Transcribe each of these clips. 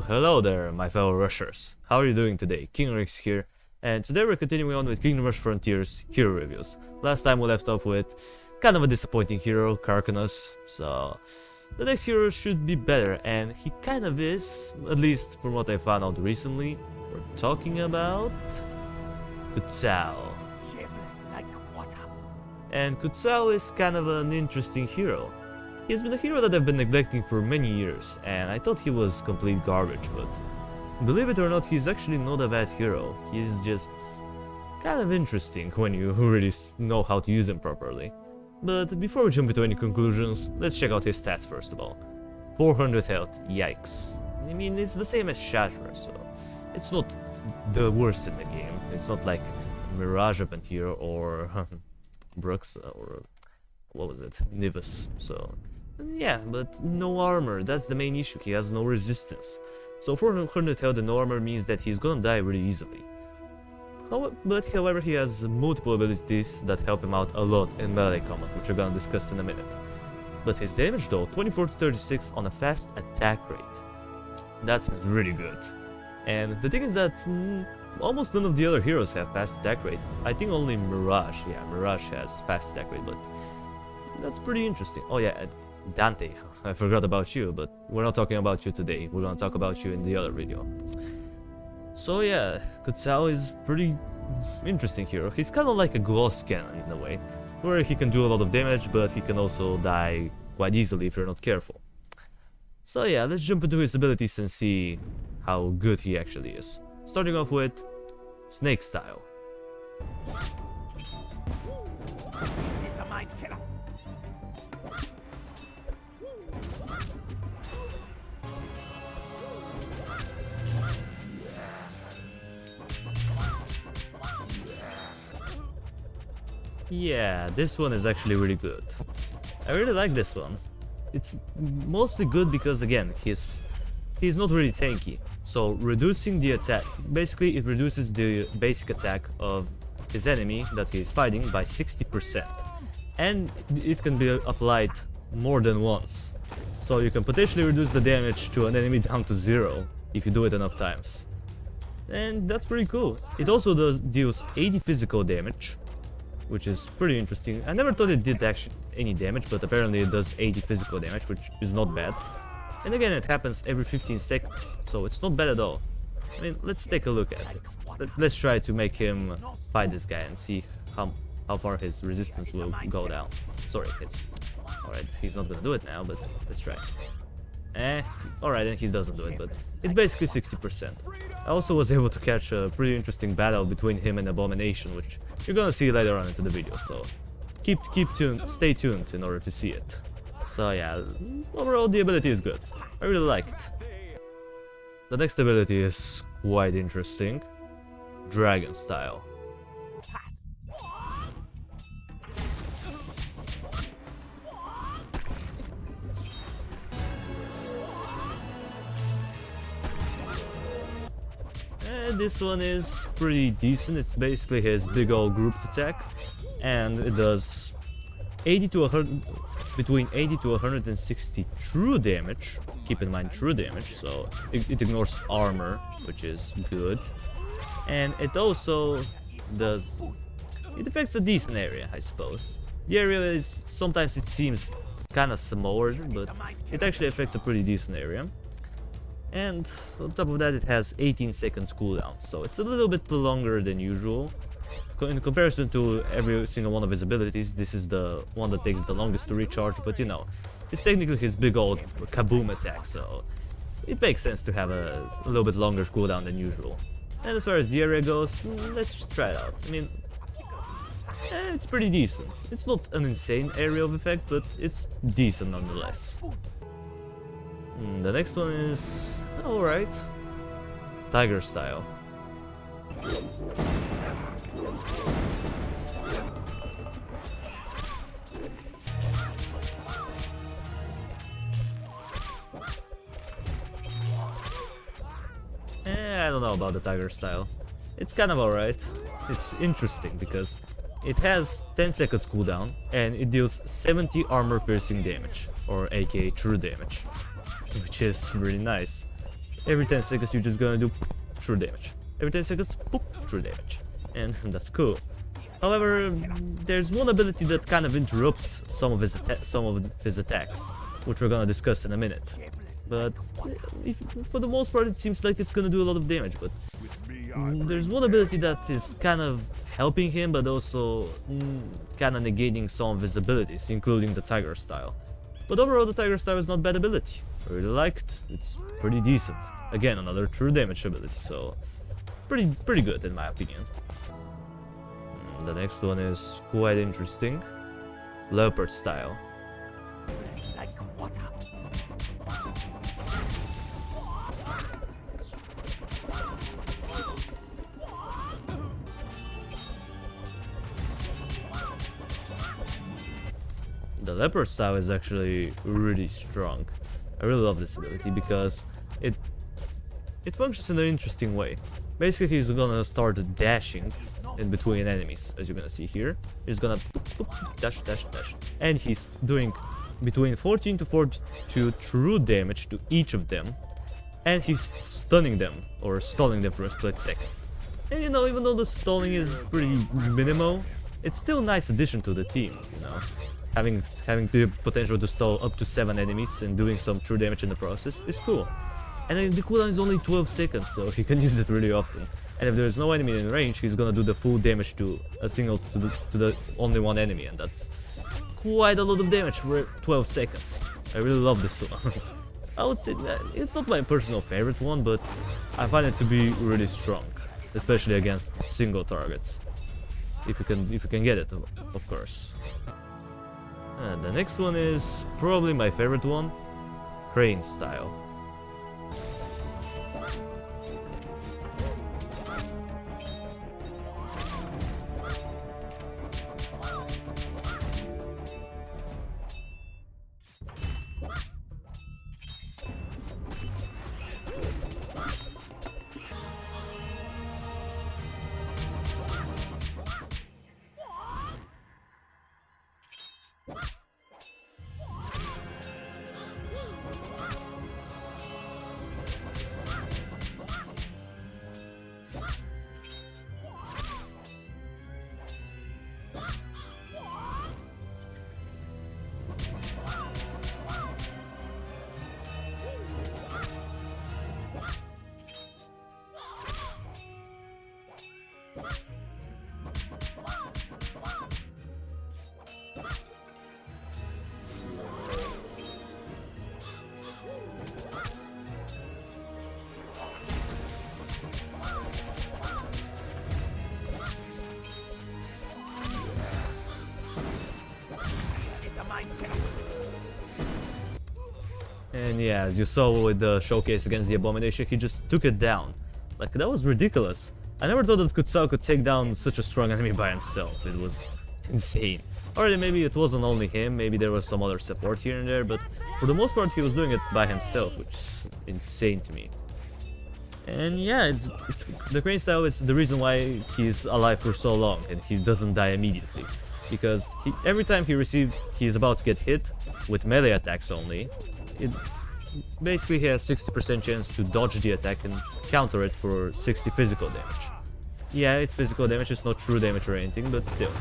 hello there, my fellow rushers. How are you doing today? King Rex here, and today we're continuing on with Kingdom Rush Frontiers hero reviews. Last time we left off with kind of a disappointing hero, Karkanos, so the next hero should be better, and he kind of is, at least from what I found out recently. We're talking about Kutsao. And Kutsao is kind of an interesting hero. He's been a hero that I've been neglecting for many years, and I thought he was complete garbage, but believe it or not, he's actually not a bad hero. He's just kind of interesting when you really know how to use him properly. But before we jump into any conclusions, let's check out his stats first of all. 400 health, yikes. I mean, it's the same as Shatter, so it's not the worst in the game. It's not like Mirage up in here or Brooks or what was it? Nivus. So yeah, but no armor, that's the main issue. He has no resistance. So 400 health and no armor means that he's gonna die really easily. However, he has multiple abilities that help him out a lot in melee combat, which we're gonna discuss in a minute. But his damage though, 24 to 36 on a fast attack rate. That's really good. And the thing is that almost none of the other heroes have fast attack rate. I think only Mirage, yeah, Mirage has fast attack rate, but that's pretty interesting. Oh yeah, Dante, I forgot about you, but we're not talking about you today. We're gonna talk about you in the other video. So yeah, Kutsao is pretty interesting hero. He's kind of like a gloss cannon in a way, where he can do a lot of damage, but he can also die quite easily if you're not careful. So yeah, let's jump into his abilities and see how good he actually is. Starting off with Snake Style. Yeah, this one is actually really good. I really like this one. It's mostly good because again, he's not really tanky. So reducing the attack, basically it reduces the basic attack of his enemy that he is fighting by 60%. And it can be applied more than once. So you can potentially reduce the damage to an enemy down to 0 if you do it enough times. And that's pretty cool. It also deals 80 physical damage, which is pretty interesting. I never thought it did actually any damage, but apparently it does 80 physical damage, which is not bad. And again, it happens every 15 seconds, so it's not bad at all. I mean, let's take a look at it. Let's try to make him fight this guy and see how far his resistance will go down. Sorry, it's alright, he's not gonna do it now, but let's try. Alright, and he doesn't do it, but it's basically 60%. I also was able to catch a pretty interesting battle between him and Abomination, which you're gonna see later on into the video, so stay tuned in order to see it. So yeah, overall the ability is good. I really like it. The next ability is quite interesting. Dragon Style. This one is pretty decent. It's basically his big old grouped attack, and it does 80 to 100, between 80 to 160 true damage. Keep in mind true damage, so it ignores armor, which is good. And it also it affects a decent area, I suppose. The area is, sometimes it seems kind of smaller, but it actually affects a pretty decent area. And on top of that, it has 18 seconds cooldown, so it's a little bit longer than usual. In comparison to every single one of his abilities, this is the one that takes the longest to recharge, but you know, it's technically his big old Kaboom attack, so it makes sense to have a little bit longer cooldown than usual. And as far as the area goes, let's just try it out. I mean, it's pretty decent. It's not an insane area of effect, but it's decent nonetheless. The next one is alright. Tiger Style. I don't know about the Tiger Style. It's kind of alright. It's interesting because it has 10 seconds cooldown and it deals 70 armor piercing damage, or aka true damage, which is really nice. Every 10 seconds you're just gonna do true damage. Every 10 seconds, boop, true damage. And that's cool. However, there's one ability that kind of interrupts some of his attacks, which we're gonna discuss in a minute. But for the most part it seems like it's gonna do a lot of damage, but there's one ability that is kind of helping him, but also kind of negating some of his abilities, including the Tiger Style. But overall the Tiger Style is not bad ability. I really liked, it's pretty decent. Again, another true damage ability, so pretty good in my opinion. The next one is quite interesting. Leper Style. The Leper Style is actually really strong. I really love this ability because it functions in an interesting way. Basically, he's gonna start dashing in between enemies, as you're gonna see here. He's gonna dash, dash, dash, and he's doing between 14 to 42 true damage to each of them, and he's stunning them or stalling them for a split second. And you know, even though the stalling is pretty minimal, it's still a nice addition to the team. You know, having the potential to stall up to 7 enemies and doing some true damage in the process is cool. And then the cooldown is only 12 seconds, so he can use it really often. And if there's no enemy in range, he's gonna do the full damage to the only one enemy, and that's quite a lot of damage for 12 seconds. I really love this one. I would say that it's not my personal favorite one, but I find it to be really strong, especially against single targets. If you can get it, of course. And the next one is probably my favorite one, Crane Style. And yeah, as you saw with the showcase against the Abomination, he just took it down. Like, that was ridiculous. I never thought that Kutsao could take down such a strong enemy by himself. It was insane. Alright, maybe it wasn't only him, maybe there was some other support here and there, but for the most part he was doing it by himself, which is insane to me. And yeah, it's the Crane Style is the reason why he's alive for so long and he doesn't die immediately. Because every time he's about to get hit with melee attacks only, basically he has 60% chance to dodge the attack and counter it for 60 physical damage. Yeah, it's physical damage, it's not true damage or anything, but still.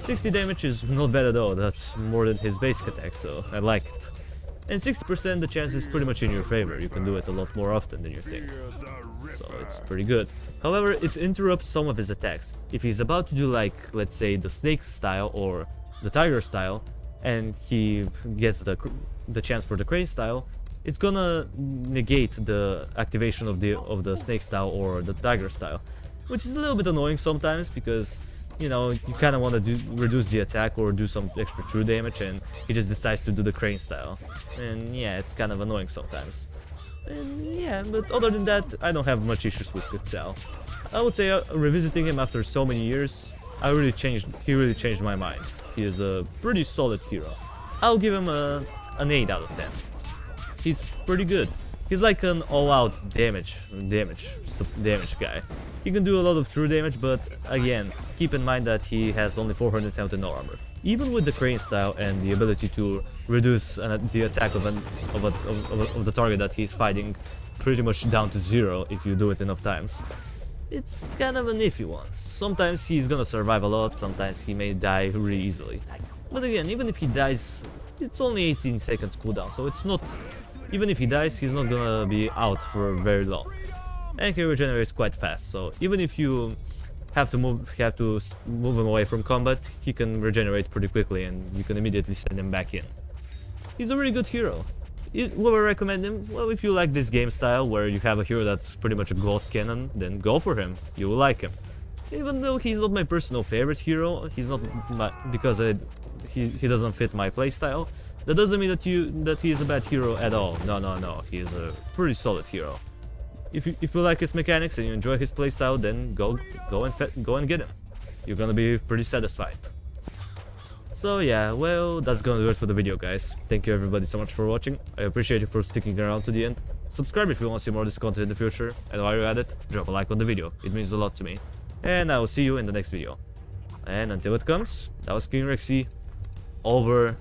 60 damage is not bad at all, that's more than his basic attack, so I like it. And 60% the chance is pretty much in your favor, you can do it a lot more often than you think. So it's pretty good. However, it interrupts some of his attacks. If he's about to do, like, let's say the Snake Style or the Tiger Style, and he gets the chance for the Crane Style, it's gonna negate the activation of the Snake Style or the Tiger Style, which is a little bit annoying sometimes because, you know, you kind of want to reduce the attack or do some extra true damage, and he just decides to do the Crane Style, and yeah, it's kind of annoying sometimes. And yeah, but other than that, I don't have much issues with Kutsao. I would say revisiting him after so many years, he really changed my mind. He is a pretty solid hero. I'll give him an 8 out of 10. He's pretty good. He's like an all-out damage guy. He can do a lot of true damage, but again, keep in mind that he has only 400 health and no armor. Even with the Crane Style and the ability to reduce the attack of the target that he's fighting pretty much down to 0 if you do it enough times. It's kind of an iffy one. Sometimes he's gonna survive a lot, sometimes he may die really easily. But again, even if he dies, it's only 18 seconds cooldown, so it's not... Even if he dies, he's not gonna be out for very long. And he regenerates quite fast, so even if you have to move him away from combat, he can regenerate pretty quickly and you can immediately send him back in. He's a really good hero. Would I recommend him? Well, if you like this game style where you have a hero that's pretty much a ghost cannon, then go for him. You will like him. Even though he's not my personal favorite hero, he's not because he doesn't fit my playstyle. That doesn't mean that he is a bad hero at all. No. He is a pretty solid hero. If you like his mechanics and you enjoy his playstyle, then go and get him. You're gonna be pretty satisfied. So yeah, well, that's gonna do it for the video, guys. Thank you everybody so much for watching. I appreciate you for sticking around to the end. Subscribe if you want to see more of this content in the future, and while you're at it, drop a like on the video. It means a lot to me. And I will see you in the next video. And until it comes, that was King Rexy, over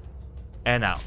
and out.